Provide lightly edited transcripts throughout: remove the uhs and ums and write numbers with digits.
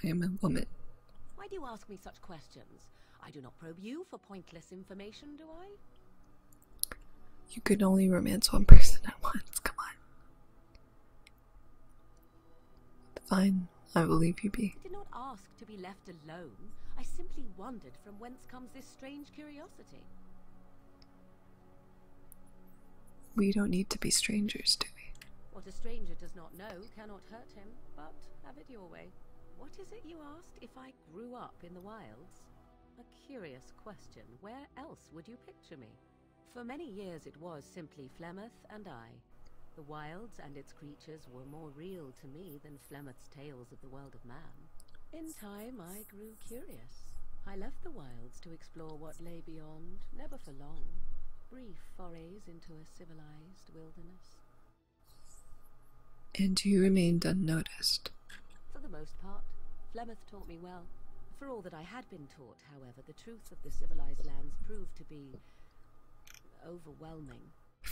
I am a woman. Why do you ask me such questions? I do not probe you for pointless information, do I? You can only romance one person at once, come on. Fine, I will leave you be. I did not ask to be left alone. I simply wondered from whence comes this strange curiosity. We don't need to be strangers, do we? What a stranger does not know cannot hurt him, but have it your way. What is it you asked if I grew up in the wilds? A curious question. Where else would you picture me? For many years it was simply Flemeth and I. The wilds and its creatures were more real to me than Flemeth's tales of the world of man. In time I grew curious. I left the wilds to explore what lay beyond, never for long. Brief forays into a civilized wilderness. And you remained unnoticed. For the most part, Flemeth taught me well. For all that I had been taught, however, the truth of the civilized lands proved to be overwhelming.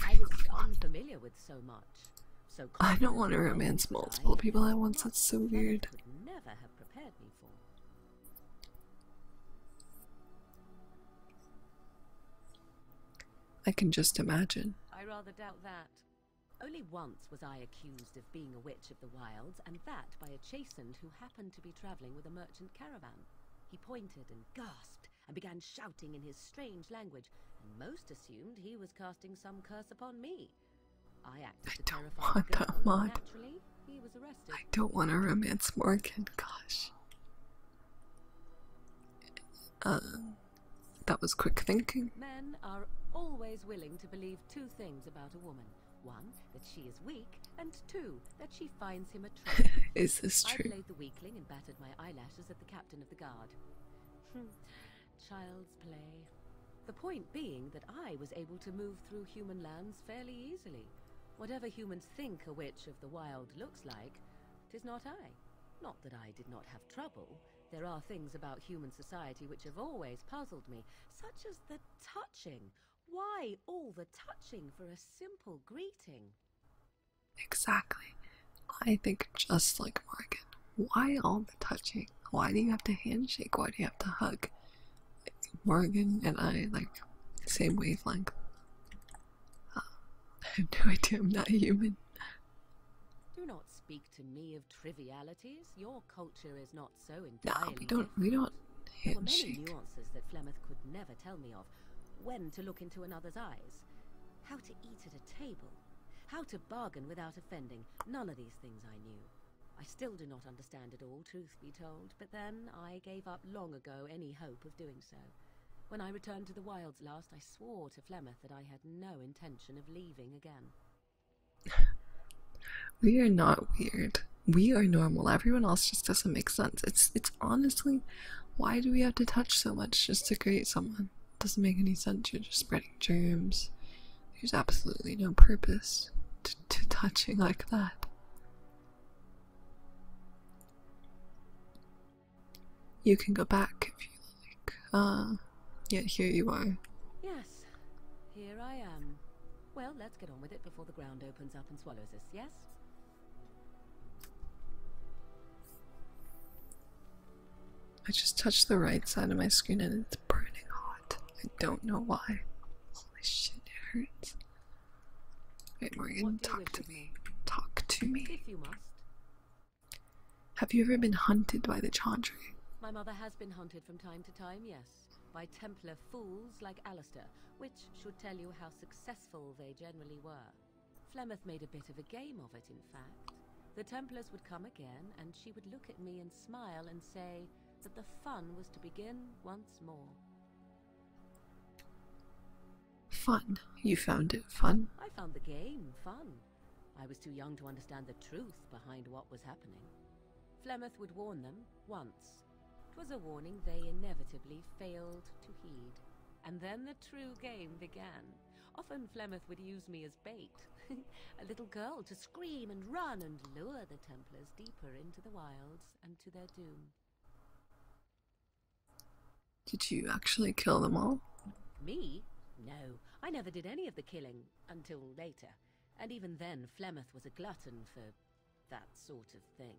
I was unfamiliar with so much. So I don't want to romance multiple people at once, that's so weird. could never have prepared me for. I can just imagine. I rather doubt that. Only once was I accused of being a witch of the wilds, and that by a chastened who happened to be traveling with a merchant caravan. He pointed and gasped, and began shouting in his strange language, and most assumed he was casting some curse upon me. I acted to terrify the girl, and naturally, he was arrested. I don't want to romance Morgan, gosh. That was quick thinking. Men are always willing to believe two things about a woman. One, that she is weak, and two, that she finds him attractive. Is this I true? played the weakling and battered my eyelashes at the captain of the guard. Child's play. The point being that I was able to move through human lands fairly easily. Whatever humans think a witch of the wild looks like, 'tis not I. Not that I did not have trouble. There are things about human society which have always puzzled me, such as the touching. Why all the touching for a simple greeting? Exactly. I think just like Morgan. Why all the touching? Why do you have to handshake? Why do you have to hug? Morgan and I, like, same wavelength. I have no idea, I'm not human. Do not speak to me of trivialities. Your culture is not so No, entirely we don't There were many handshake. nuances that Flemeth could never tell me of. When to look into another's eyes, how to eat at a table, how to bargain without offending. None of these things I knew. I still do not understand it all, truth be told, but then I gave up long ago any hope of doing so. When I returned to the wilds last, I swore to Flemeth that I had no intention of leaving again. We are not weird. We are normal. Everyone else just doesn't make sense. It's honestly, why do we have to touch so much just to create someone? It doesn't make any sense. You're just spreading germs. There's absolutely no purpose to touching like that. You can go back if you like. Yet here you are. Yes, here I am. Well, let's get on with it before the ground opens up and swallows us, yes? I just touched the right side of my screen and it's burning hot. I don't know why. Holy shit, it hurts. Wait, Morgan, talk to me. Talk to me. If you must. Have you ever been hunted by the Chaudhry? My mother has been hunted from time to time, yes, by Templar fools like Alistair, which should tell you how successful they generally were. Flemeth made a bit of a game of it, in fact. The Templars would come again, and she would look at me and smile and say that the fun was to begin once more. Fun. You found it fun? I found the game fun. I was too young to understand the truth behind what was happening. Flemeth would warn them once. It was a warning they inevitably failed to heed. And then the true game began. Often Flemeth would use me as bait. A little girl to scream and run and lure the Templars deeper into the wilds and to their doom. Did you actually kill them all? Me? No, I never did any of the killing until later. And even then, Flemeth was a glutton for that sort of thing.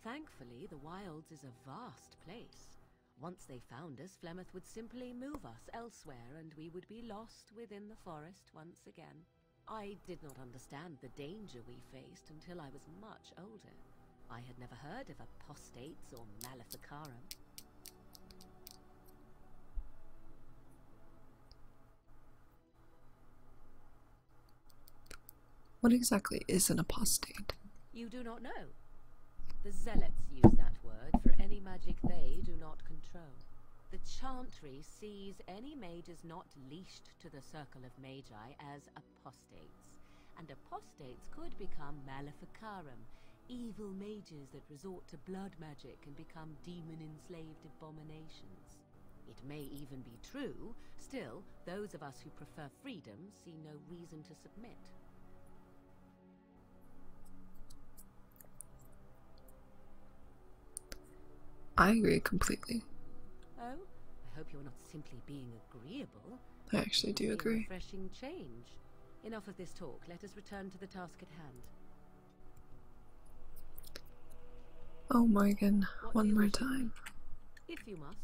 Thankfully, the wilds is a vast place. Once they found us, Flemeth would simply move us elsewhere, and we would be lost within the forest once again. I did not understand the danger we faced until I was much older. I had never heard of apostates or maleficarum. What exactly is an apostate? You do not know? The zealots use that word for any magic they do not control. The chantry sees any mages not leashed to the circle of magi as apostates, and apostates could become maleficarum, evil mages that resort to blood magic and become demon-enslaved abominations. It may even be true, still, those of us who prefer freedom see no reason to submit. I agree completely. Oh, I hope you're not simply being agreeable. I actually do A agree. refreshing change. Enough of this talk. Let us return to the task at hand. Oh, Morgan, What do one you more wish of me? time. If you must.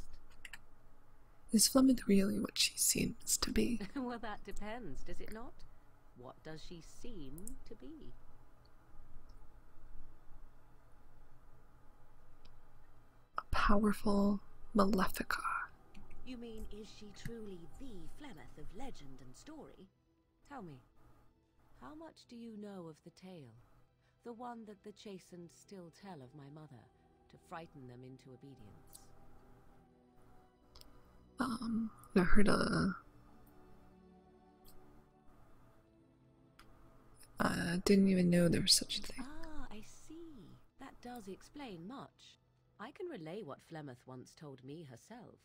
Is Flemeth really what she seems to be? Well, that depends, does it not? What does she seem to be? A powerful Maleficar. You mean, is she truly the Flemeth of legend and story? Tell me, how much do you know of the tale? The one that the chastened still tell of my mother, to frighten them into obedience. I heard I didn't even know there was such a thing. Ah, I see. That does explain much. I can relay what Flemeth once told me herself,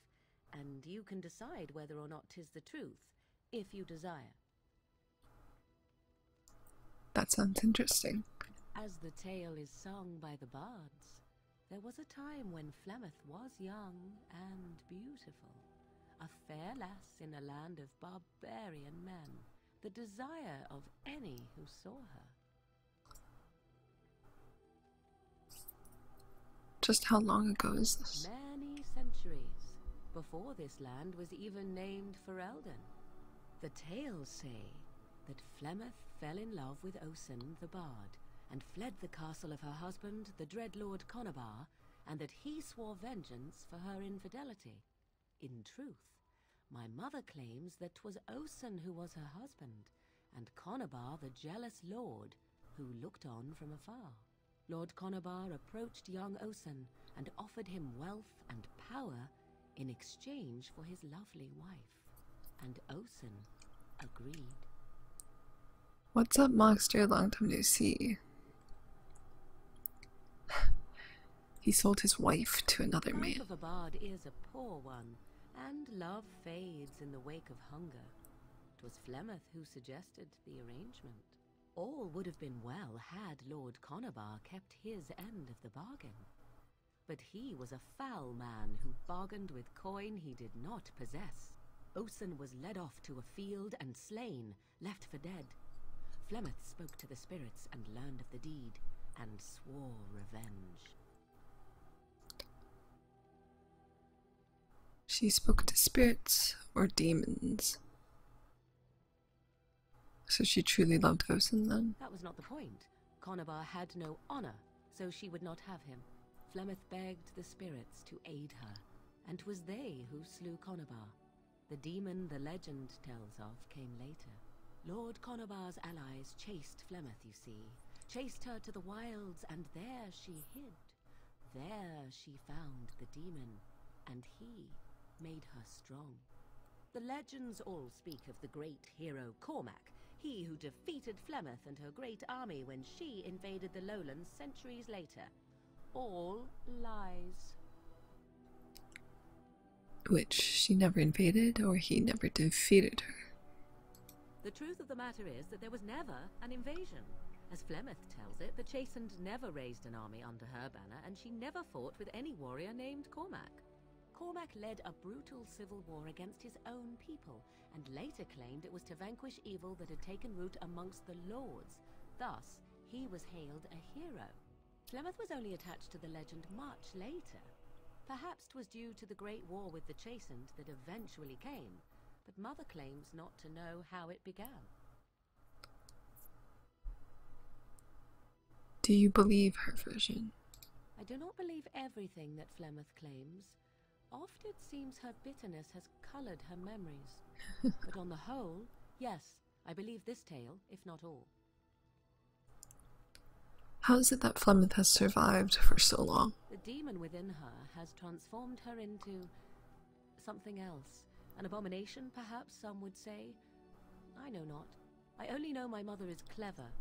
and you can decide whether or not 'tis the truth, if you desire. That sounds interesting. As the tale is sung by the bards, there was a time when Flemeth was young and beautiful, a fair lass in a land of barbarian men, the desire of any who saw her. Just how long ago is this? Many centuries, before this land was even named Ferelden. The tales say that Flemeth fell in love with Osen the bard, and fled the castle of her husband, the dread Lord Conabar, and that he swore vengeance for her infidelity. In truth, my mother claims that 'twas Osen who was her husband, and Conabar the jealous lord, who looked on from afar. Lord Conabar approached young Osen and offered him wealth and power in exchange for his lovely wife, and Osen agreed. What's up, Monster? Long time no see. He sold his wife to another Life man. of a bard is a poor one, and love fades in the wake of hunger. 'Twas Flemeth who suggested the arrangement. All would have been well had Lord Conabar kept his end of the bargain. But he was a foul man who bargained with coin he did not possess. Osen was led off to a field and slain, left for dead. Flemeth spoke to the spirits and learned of the deed, and swore revenge. She spoke to spirits or demons. So she truly loved Osen then? That was not the point. Conabar had no honor, so she would not have him. Flemeth begged the spirits to aid her, and 'twas they who slew Conabar. The demon the legend tells of came later. Lord Conabar's allies chased Flemeth, you see, chased her to the wilds, and there she hid. There she found the demon, and he made her strong. The legends all speak of the great hero Cormac, he who defeated Flemeth and her great army when she invaded the lowlands centuries later. All lies. Which she never invaded, or he never defeated her. The truth of the matter is that there was never an invasion. As Flemeth tells it, the Chastened never raised an army under her banner, and she never fought with any warrior named Cormac. Cormac led a brutal civil war against his own people, and later claimed it was to vanquish evil that had taken root amongst the lords. Thus, he was hailed a hero. Flemeth was only attached to the legend much later. Perhaps 'twas due to the Great War with the Chastened that eventually came, but Mother claims not to know how it began. Do you believe her version? I do not believe everything that Flemeth claims. Oft it seems her bitterness has coloured her memories. But on the whole, yes, I believe this tale, if not all. How is it that Flemeth has survived for so long? The demon within her has transformed her into something else. An abomination, perhaps some would say. I know not. I only know my mother is clever,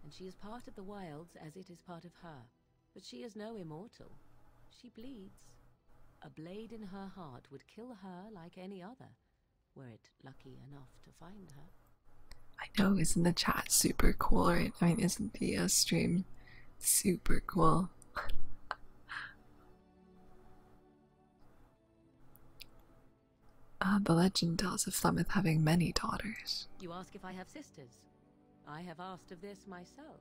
and she is part of the wilds as it is part of her. But she is no immortal. She bleeds. A blade in her heart would kill her like any other, were it lucky enough to find her. I know, isn't the chat super cool, right? I mean, isn't the stream super cool? The legend tells of Flemeth having many daughters. You ask if I have sisters. I have asked of this myself.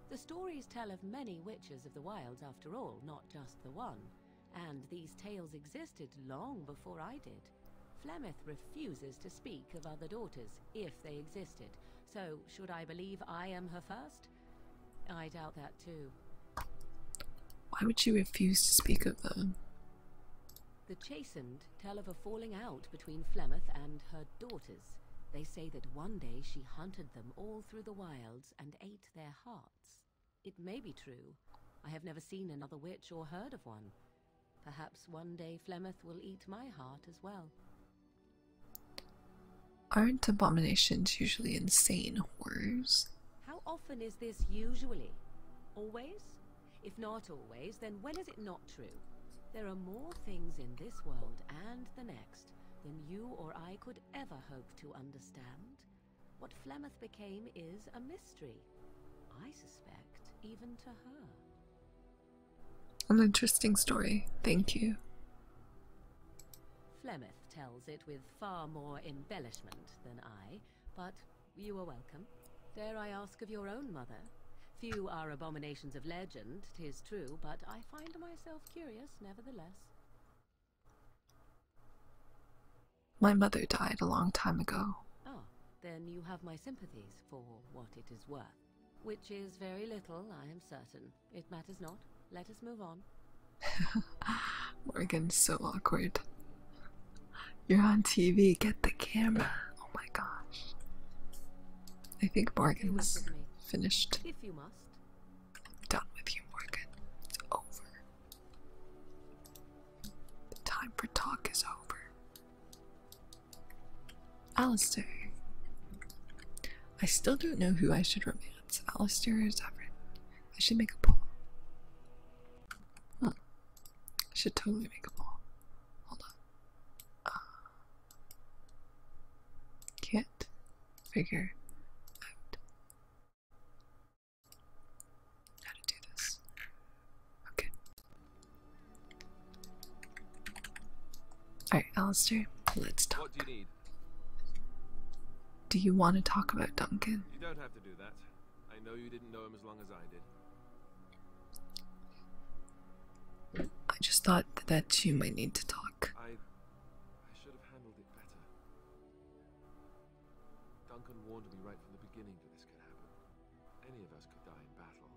The stories tell of many witches of the wilds after all, not just the one. And these tales existed long before I did. Flemeth refuses to speak of other daughters, if they existed. So, should I believe I am her first? I doubt that too. Why would she refuse to speak of them? The Chastened tell of a falling out between Flemeth and her daughters. They say that one day she hunted them all through the wilds and ate their hearts. It may be true. I have never seen another witch or heard of one. Perhaps one day Flemeth will eat my heart as well. Aren't abominations usually insane horrors? How often is this usually? Always? If not always, then when is it not true? There are more things in this world and the next than you or I could ever hope to understand. What Flemeth became is a mystery. I suspect even to her. An interesting story, thank you. Flemeth tells it with far more embellishment than I, but you are welcome. Dare I ask of your own mother? Few are abominations of legend, 'tis true, but I find myself curious nevertheless. My mother died a long time ago. Ah, then you have my sympathies for what it is worth. Which is very little, I am certain. It matters not. Let us move on. Morgan's so awkward. You're on TV, get the camera. Oh my gosh. I think Morgan's finished. If you must. I'm done with you, Morgan. It's over. The time for talk is over. Alistair. I still don't know who I should romance, Alistair or Zephyr. I should make a poll. Huh. I should totally make a poll. Hold on. Can't figure out how to do this. Okay. Alright, Alistair, let's talk. What do you need? Do you want to talk about Duncan? You don't have to do that. I know you didn't know him as long as I did. I just thought that you might need to talk. I should have handled it better. Duncan warned me right from the beginning that this could happen. Any of us could die in battle.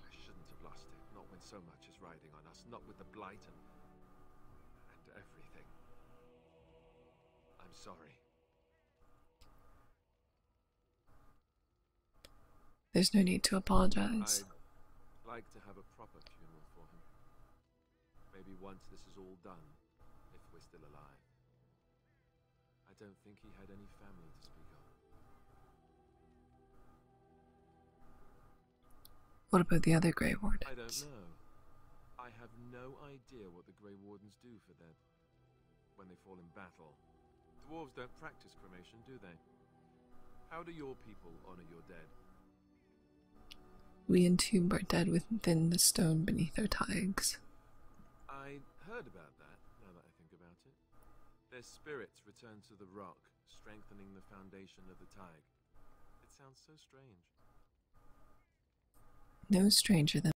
I shouldn't have lost it, not when so much is riding on us, not with the Blight and everything. I'm sorry. There's no need to apologize. I'd like to have a proper funeral for him. Maybe once this is all done, if we're still alive. I don't think he had any family to speak of. What about the other Grey Wardens? I don't know. I have no idea what the Grey Wardens do for their... when they fall in battle. Dwarves don't practice cremation, do they? How do your people honor your dead? We entomb our dead within the stone beneath our tags. I heard about that, now that I think about it. Their spirits return to the rock, strengthening the foundation of the tag. It sounds so strange. No stranger than